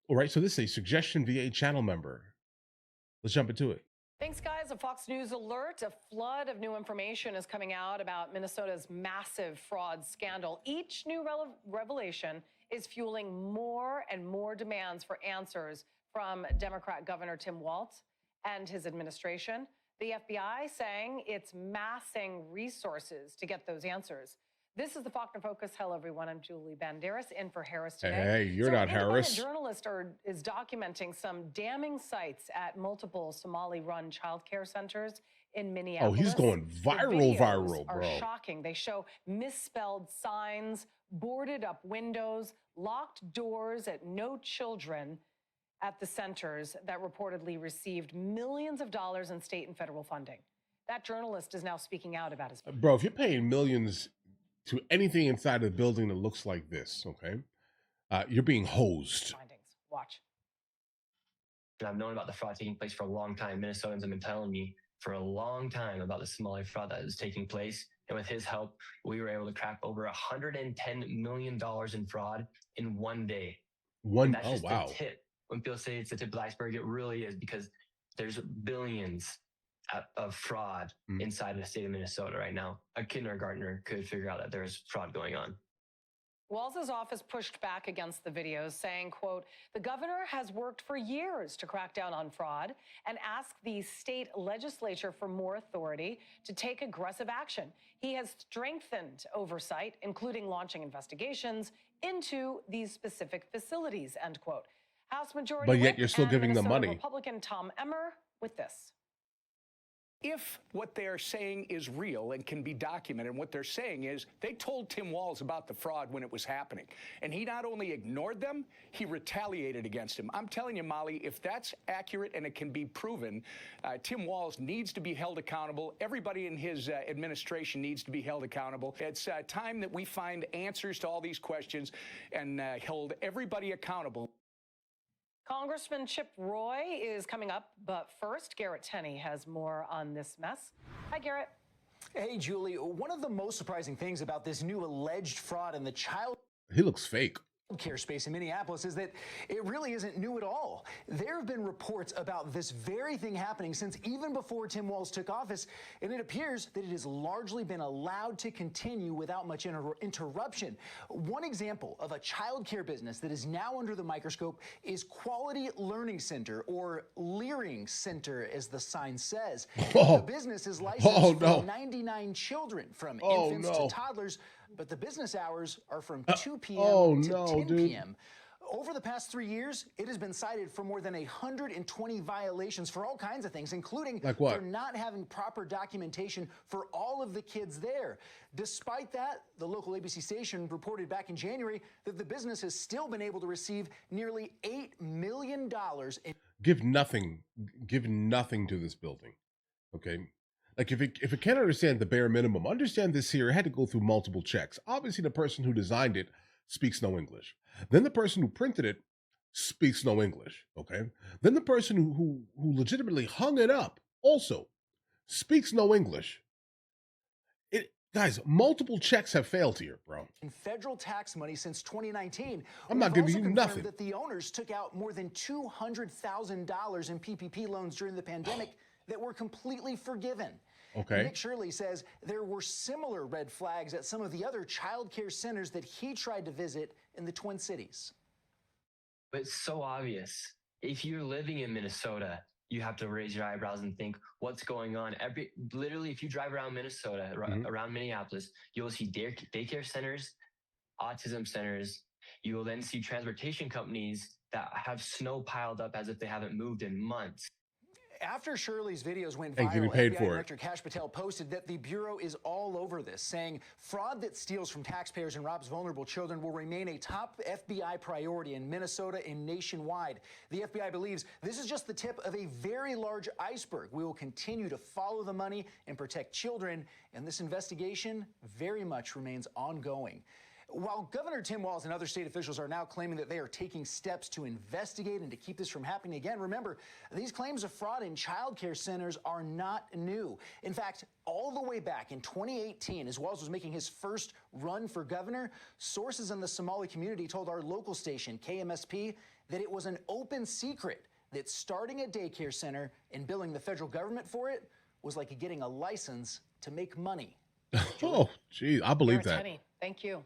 All right, so this is a suggestion via a channel member. Let's jump into it. Thanks, guys. A Fox News alert. A flood of new information is coming out about Minnesota's massive fraud scandal. Each new revelation is fueling more and more demands for answers from Democrat Governor Tim Walz and his administration. The FBI saying it's massing resources to get those answers. This is the Faulkner Focus. Hello, everyone. I'm Julie Banderas, in for Harris today. Hey, you're So not an independent Harris. journalist is documenting some damning sites at multiple Somali-run childcare centers in Minneapolis. Oh, he's going viral, Videos bro. are shocking. They show misspelled signs, boarded up windows, locked doors, at no children at the centers that reportedly received millions of dollars in state and federal funding. That journalist is now speaking out about his... Bro, if you're paying millions to anything inside of the building that looks like this, okay, you're being hosed. Findings. Watch. I've known about the fraud taking place for a long time. Minnesotans have been telling me for a long time about the Somali fraud that is taking place. And with his help, we were able to crack over $110 million in fraud in one day. And that's just the tip. When people say it's the tip of the iceberg, it really is, because there's billions of fraud inside the state of Minnesota right now. A kindergartner could figure out that there's fraud going on. Walz's office pushed back against the videos, saying, quote, the governor has worked for years to crack down on fraud and asked the state legislature for more authority to take aggressive action. He has strengthened oversight, including launching investigations into these specific facilities, end quote. House Majority But yet Whip you're still and giving them Minnesota money. Republican Tom Emmer with this. If what they're saying is real and can be documented, and what they're saying is they told Tim Walz about the fraud when it was happening, and he not only ignored them, he retaliated against him. I'm telling you, Molly, if that's accurate and it can be proven, Tim Walz needs to be held accountable. Everybody in his administration needs to be held accountable. It's time that we find answers to all these questions and hold everybody accountable. Congressman Chip Roy is coming up, but first, Garrett Tenney has more on this mess. Hi, Garrett. Hey, Julie. One of the most surprising things about this new alleged fraud in the child... He looks fake. Care space in Minneapolis is that it really isn't new at all. There have been reports about this very thing happening since even before Tim Walz took office, and it appears that it has largely been allowed to continue without much interruption. One example of a child care business that is now under the microscope is Quality Learning Center, or Leering Center, as the sign says. The business is licensed for 99 children, from infants to toddlers, but the business hours are from 2 p.m. to 10 p.m. Over the past 3 years, it has been cited for more than 120 violations for all kinds of things, including for not having proper documentation for all of the kids there. Despite that, the local ABC station reported back in January that the business has still been able to receive nearly $8 million in... Give nothing to this building, okay? Like, if it can't understand the bare minimum, understand this here. It had to go through multiple checks. Obviously, the person who designed it speaks no English. Then the person who printed it speaks no English, okay? Then the person who legitimately hung it up also speaks no English. Guys, multiple checks have failed here, bro. In federal tax money since 2019. I'm not giving you nothing. That the owners took out more than $200,000 in PPP loans during the pandemic that were completely forgiven. Okay. Nick Shirley says there were similar red flags at some of the other child care centers that he tried to visit in the Twin Cities. But it's so obvious. If you're living in Minnesota, you have to raise your eyebrows and think, what's going on? Literally, if you drive around Minnesota, around Minneapolis, you'll see daycare centers, autism centers. You will then see transportation companies that have snow piled up as if they haven't moved in months. After Shirley's videos went and viral, paid FBI for Director Kash Patel posted that the Bureau is all over this, saying fraud that steals from taxpayers and robs vulnerable children will remain a top FBI priority in Minnesota and nationwide. The FBI believes this is just the tip of a very large iceberg. We will continue to follow the money and protect children, and this investigation very much remains ongoing. While Governor Tim Walz and other state officials are now claiming that they are taking steps to investigate and to keep this from happening again, remember, these claims of fraud in child care centers are not new. In fact, all the way back in 2018, as Walz was making his first run for governor, sources in the Somali community told our local station, KMSP, that it was an open secret that starting a daycare center and billing the federal government for it was like getting a license to make money. Oh, gee, I believe Garrett that. Tenney, thank you.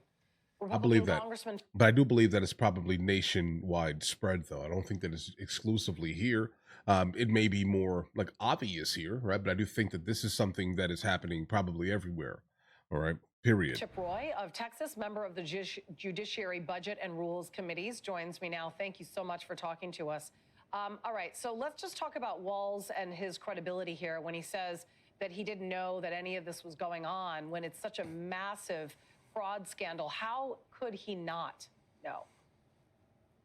I believe Republican that. Congressman But I do believe that it's probably nationwide spread, though. I don't think that it's exclusively here. It may be more like obvious here, right? But I do think that this is something that is happening probably everywhere. All right, period. Chip Roy of Texas, member of the Judiciary Budget and Rules Committees, joins me now. Thank you so much for talking to us. All right, so let's just talk about Walz and his credibility here when he says that he didn't know that any of this was going on when it's such a massive fraud scandal. How could he not know?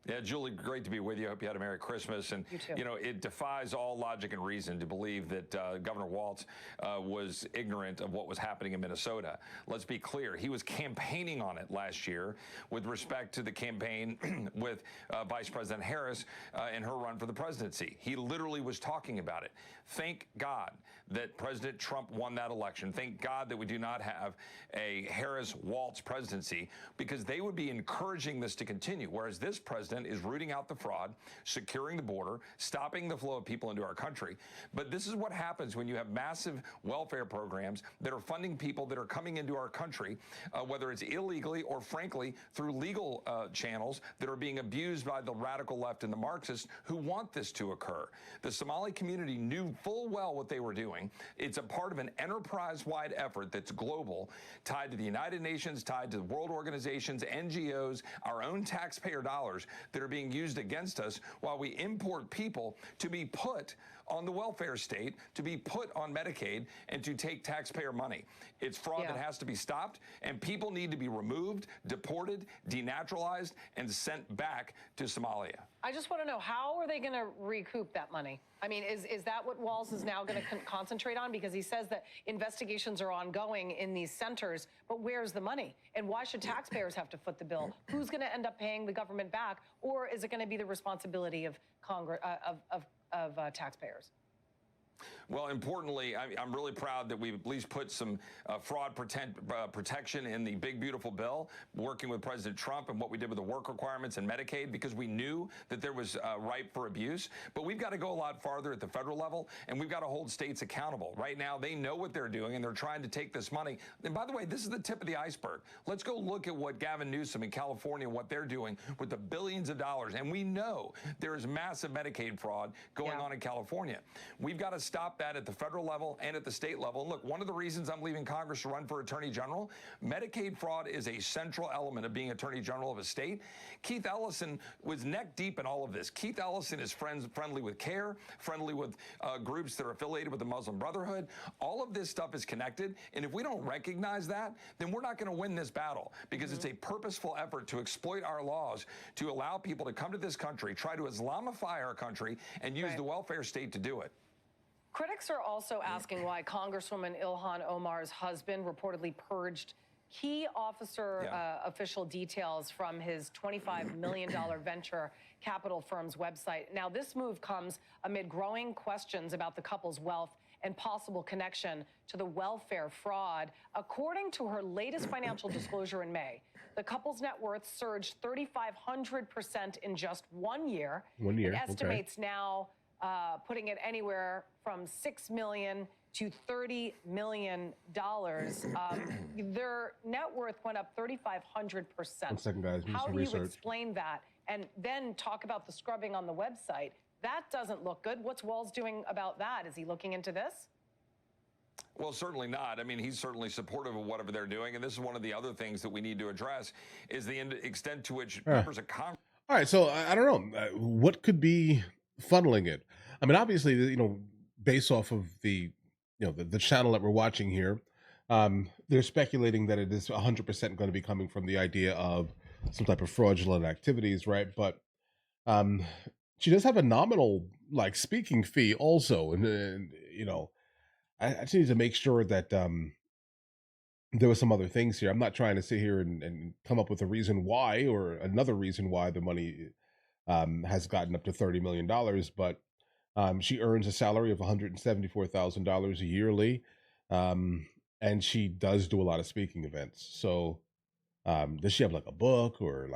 Yeah, Julie, great to be with you. I hope you had a Merry Christmas. And, You too. you know, it defies all logic and reason to believe that Governor Walz was ignorant of what was happening in Minnesota. Let's be clear. He was campaigning on it last year with respect to the campaign with Vice President Harris in her run for the presidency. He literally was talking about it. Thank God that President Trump won that election. Thank God that we do not have a Harris-Walz presidency, because they would be encouraging this to continue, whereas this president is rooting out the fraud, securing the border, stopping the flow of people into our country. But this is what happens when you have massive welfare programs that are funding people that are coming into our country, whether it's illegally or, frankly, through legal channels that are being abused by the radical left and the Marxists who want this to occur. The Somali community knew full well what they were doing. It's a part of an enterprise-wide effort that's global, tied to the United Nations, tied to the world organizations, NGOs, our own taxpayer dollars that are being used against us while we import people to be put on the welfare state, to be put on Medicaid, and to take taxpayer money. It's fraud that has to be stopped, and people need to be removed, deported, denaturalized, and sent back to Somalia. I just want to know, how are they going to recoup that money? I mean, is that what Walz is now going to concentrate on? Because he says that investigations are ongoing in these centers, but where's the money? And why should taxpayers have to foot the bill? Who's going to end up paying the government back? Or is it going to be the responsibility of Congress, of taxpayers? Well, importantly, I'm really proud that we've at least put some fraud protection in the big, beautiful bill, working with President Trump and what we did with the work requirements and Medicaid, because we knew that there was ripe for abuse. But we've got to go a lot farther at the federal level, and we've got to hold states accountable. Right now, they know what they're doing, and they're trying to take this money. And by the way, this is the tip of the iceberg. Let's go look at what Gavin Newsom in California, what they're doing with the billions of dollars. And we know there is massive Medicaid fraud going on in California. We've got to stop that at the federal level and at the state level. And look, one of the reasons I'm leaving Congress to run for Attorney General, Medicaid fraud is a central element of being Attorney General of a state. Keith Ellison was neck deep in all of this. Keith Ellison is friendly with CARE, friendly with groups that are affiliated with the Muslim Brotherhood. All of this stuff is connected. And if we don't recognize that, then we're not going to win this battle, because it's a purposeful effort to exploit our laws, to allow people to come to this country, try to Islamify our country, and use the welfare state to do it. Critics are also asking why Congresswoman Ilhan Omar's husband reportedly purged key officer official details from his $25 million venture capital firm's website. Now, this move comes amid growing questions about the couple's wealth and possible connection to the welfare fraud. According to her latest financial disclosure in May, the couple's net worth surged 3,500% in just 1 year. 1 year, It estimates now putting it anywhere from $6 million to $30 million. Their net worth went up 3,500%. 1 second, guys. How do research. you explain that? And then talk about the scrubbing on the website. That doesn't look good. What's Walz doing about that? Is he looking into this? Well, certainly not. I mean, he's certainly supportive of whatever they're doing. And this is one of the other things that we need to address, is the extent to which members of Congress. All right, so I don't know what could be funneling it. I mean, obviously, based off of the channel that we're watching here, they're speculating that it is 100% going to be coming from the idea of some type of fraudulent activities, right? But she does have a nominal speaking fee also, and I just need to make sure that there were some other things here. I'm not trying to sit here and come up with a reason why, or another reason why the money has gotten up to $30 million, but she earns a salary of $174,000 yearly, and she does do a lot of speaking events. So does she have a book or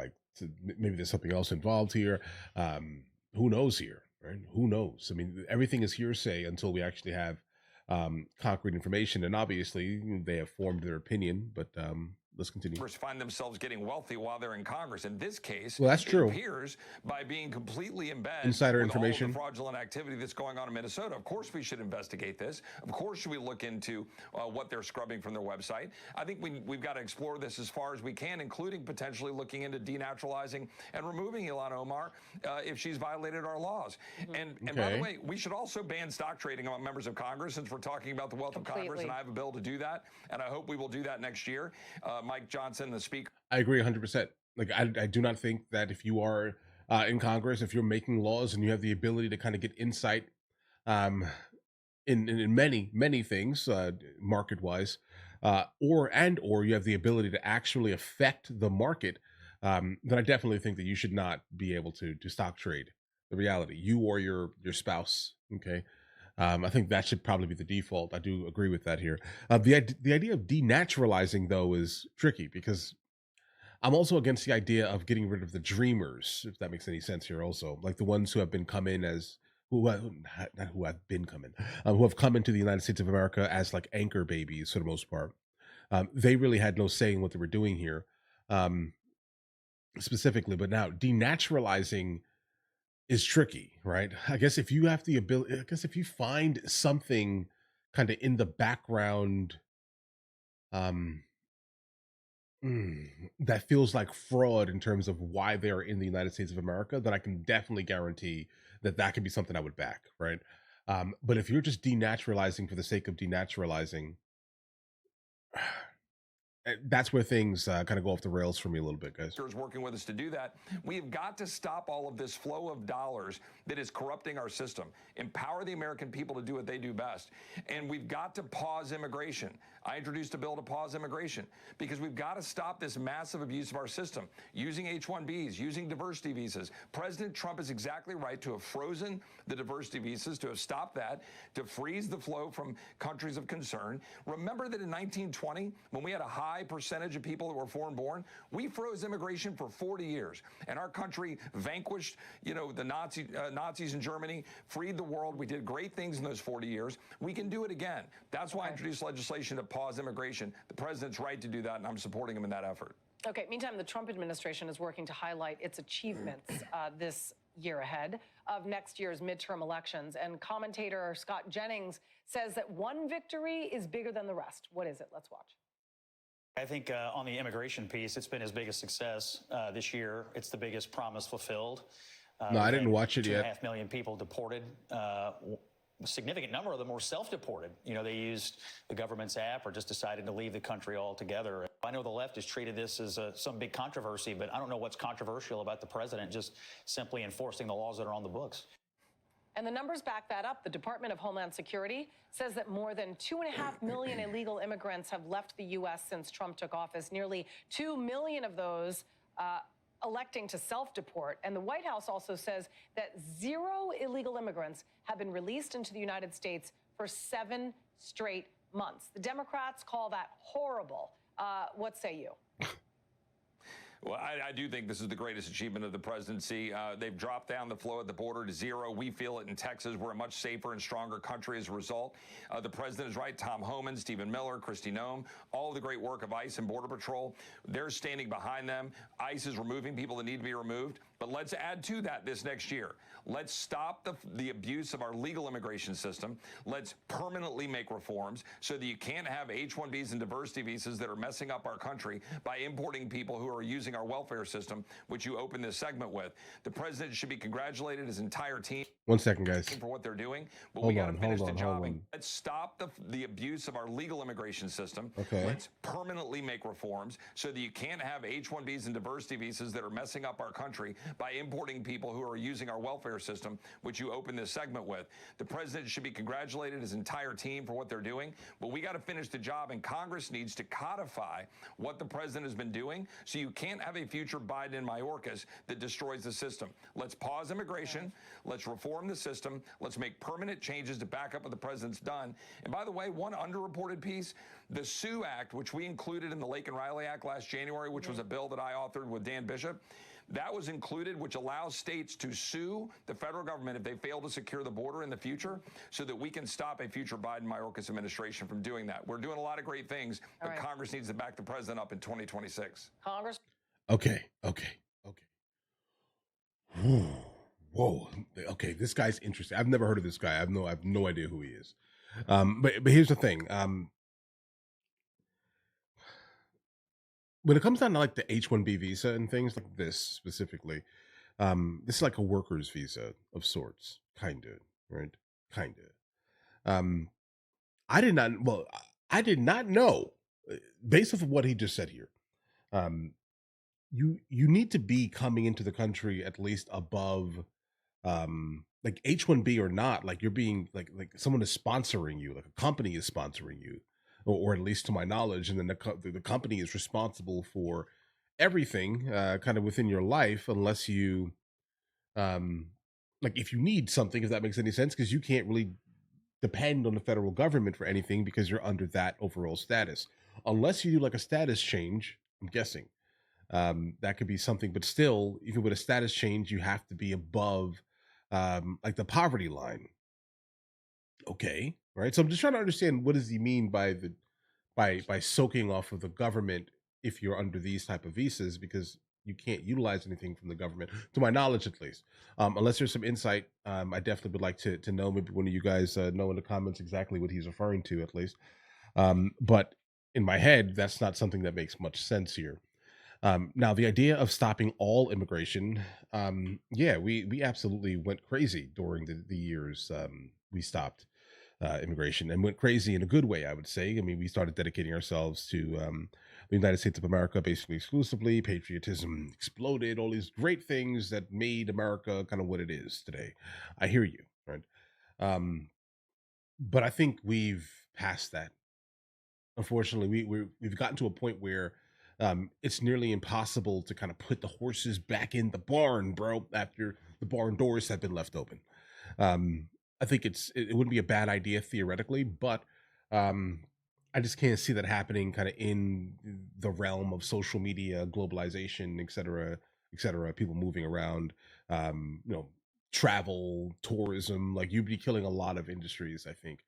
maybe there's something else involved here. Who knows here, right? Who knows? I mean, everything is hearsay until we actually have concrete information. And obviously, they have formed their opinion. But let's continue. Find themselves getting wealthy while they're in Congress. In this case, well, that's true. It appears by being completely in bed insider with information, all of the fraudulent activity that's going on in Minnesota. Of course, we should investigate this. Of course, should we look into what they're scrubbing from their website? I think we've got to explore this as far as we can, including potentially looking into denaturalizing and removing Ilhan Omar if she's violated our laws. And by the way, we should also ban stock trading among members of Congress, since we're talking about the wealth of Congress, and I have a bill to do that, and I hope we will do that next year. Mike Johnson, the Speaker. I agree 100%. Like, I do not think that if you are in Congress, if you're making laws and you have the ability to kind of get insight in many things, market-wise, or you have the ability to actually affect the market, then I definitely think that you should not be able to stock trade the reality, you or your spouse. Okay. I think that should probably be the default. I do agree with that here. The idea of denaturalizing, though, is tricky, because I'm also against the idea of getting rid of the dreamers, if that makes any sense here. Also, like the ones who have come into the United States of America as like anchor babies for the most part. They really had no say in what they were doing here, specifically. But now denaturalizing is tricky, right? I guess if you have the ability, if you find something kind of in the background that feels like fraud in terms of why they're in the United States of America, then I can definitely guarantee that could be something I would back, right? But if you're just denaturalizing for the sake of denaturalizing, that's where things kind of go off the rails for me a little bit, guys. Is working with us to do that. We have got to stop all of this flow of dollars that is corrupting our system, empower the American people to do what they do best. And we've got to pause immigration. I introduced a bill to pause immigration because we've got to stop this massive abuse of our system, using H-1Bs, using diversity visas. President Trump is exactly right to have frozen the diversity visas, to have stopped that, to freeze the flow from countries of concern. Remember that in 1920, when we had a high percentage of people that were foreign-born, we froze immigration for 40 years, and our country vanquished, the Nazis in Germany, freed the world. We did great things in those 40 years. We can do it again. That's why I introduced legislation to pause immigration. The president's right to do that, and I'm supporting him in that effort. Okay. Meantime, the Trump administration is working to highlight its achievements this year ahead of next year's midterm elections. And commentator Scott Jennings says that one victory is bigger than the rest. What is it? Let's watch. I think on the immigration piece, it's been his biggest success this year. It's the biggest promise fulfilled. No, I didn't watch it yet. 2.5 million people deported. A significant number of them were self-deported. They used the government's app or just decided to leave the country altogether. I know the left has treated this as some big controversy, but I don't know what's controversial about the president just simply enforcing the laws that are on the books. And the numbers back that up. The Department of Homeland Security says that more than 2.5 million illegal immigrants have left the U.S. since Trump took office. Nearly 2 million of those electing to self-deport. And the White House also says that 0 illegal immigrants have been released into the United States for 7 straight months. The Democrats call that horrible. What say you? Well, I do think this is the greatest achievement of the presidency. They've dropped down the flow at the border to 0. We feel it in Texas. We're a much safer and stronger country as a result. The president is right. Tom Homan, Stephen Miller, Kristi Noem, all the great work of ICE and Border Patrol, they're standing behind them. ICE is removing people that need to be removed. But let's add to that this next year. Let's stop the abuse of our legal immigration system. Let's permanently make reforms so that you can't have H-1Bs and diversity visas that are messing up our country by importing people who are using our welfare system, which you opened this segment with. The president should be congratulated, his entire team. 1 second, guys. For what they're doing, but we got to finish the job. Let's stop the abuse of our legal immigration system. Okay. Let's permanently make reforms so that you can't have H-1Bs and diversity visas that are messing up our country by importing people who are using our welfare system, which you opened this segment with. The president should be congratulated, his entire team, for what they're doing, but we got to finish the job, and Congress needs to codify what the president has been doing so you can't have a future Biden and Mayorkas that destroys the system. Let's pause immigration. Let's reform the system. Let's make permanent changes to back up what the president's done. And by the way, one underreported piece, the SUE Act, which we included in the Lake and Riley Act last January, which was a bill that I authored with Dan Bishop, That was included, which allows states to sue the federal government if they fail to secure the border in the future, so that we can stop a future Biden-Mayorkas administration from doing that. We're doing a lot of great things, but Congress needs to back the president up in 2026. Congress. Okay. Whoa. Okay, this guy's interesting. I've never heard of this guy. I have no idea who he is. But here's the thing. When it comes down to like the H-1B visa and things like this specifically, this is like a worker's visa of sorts, kind of, right? Kind of. I did not know, based off of what he just said here. You need to be coming into the country at least above, like H-1B or not, like you're being like someone is sponsoring you, like a company is sponsoring you, or at least to my knowledge, and then the company is responsible for everything, kind of within your life, unless you, like if you need something, if that makes any sense, because you can't really depend on the federal government for anything because you're under that overall status, unless you do like a status change. I'm guessing. That could be something, but still, even with a status change, you have to be above, like the poverty line. Okay, right. So I'm just trying to understand, what does he mean by by soaking off of the government if you're under these type of visas, because you can't utilize anything from the government, to my knowledge, at least. Unless there's some insight, I definitely would like to know. Maybe one of you guys know in the comments exactly what he's referring to, at least. But in my head, that's not something that makes much sense here. Now, the idea of stopping all immigration, yeah, we absolutely went crazy during the years we stopped immigration, and went crazy in a good way, I would say. I mean, we started dedicating ourselves to the United States of America basically exclusively. Patriotism exploded, all these great things that made America kind of what it is today. I hear you, right? But I think we've passed that. Unfortunately, we've gotten to a point where it's nearly impossible to kind of put the horses back in the barn, bro, after the barn doors have been left open. I think it wouldn't be a bad idea theoretically, but I just can't see that happening kind of in the realm of social media, globalization, et cetera, people moving around, travel, tourism. Like, you'd be killing a lot of industries, I think.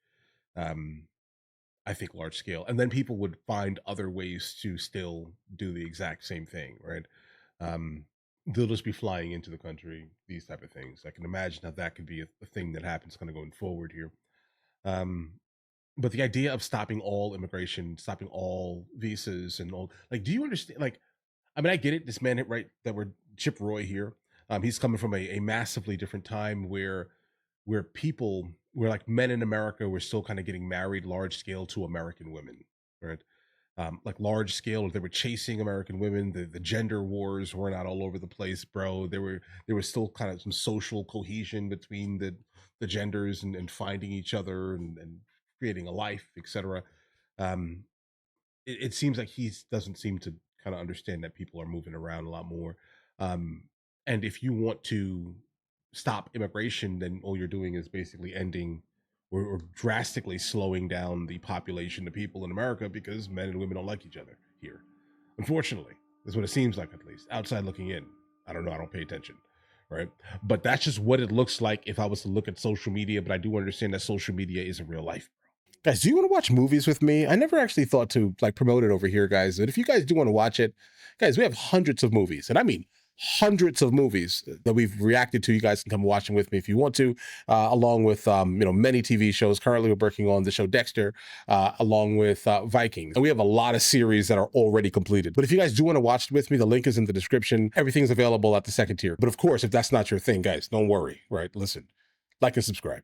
I think large scale, and then people would find other ways to still do the exact same thing, right? They'll just be flying into the country, these type of things. I can imagine how that could be a thing that happens kind of going forward here. But the idea of stopping all immigration, stopping all visas and all, like, do you understand? Like, I mean, I get it. This man, right, that we're Chip Roy here. He's coming from a massively different time where people were like, men in America were still kind of getting married large scale to American women, right? Like large scale, they were chasing American women. The gender wars were not all over the place, bro. There was still kind of some social cohesion between the genders, and finding each other, and creating a life, etc. It seems like he doesn't seem to kind of understand that people are moving around a lot more. And if you want to stop immigration, then all you're doing is basically ending, or drastically slowing down the population of people in America, because men and women don't like each other here. Unfortunately, that's what it seems like, at least outside looking in. I don't know. I don't pay attention. Right. But that's just what it looks like if I was to look at social media. But I do understand that social media isn't real life. Guys, do you want to watch movies with me? I never actually thought to like promote it over here, guys. But if you guys do want to watch it, guys, we have hundreds of movies, and I mean hundreds of movies that we've reacted to. You guys can come watch them with me if you want to, along with many TV shows. Currently, we're working on the show Dexter, along with Vikings, and we have a lot of series that are already completed. But if you guys do want to watch it with me, the link is in the description. Everything's available at the second tier. But of course, if that's not your thing, guys, don't worry. Right? Listen, like and subscribe.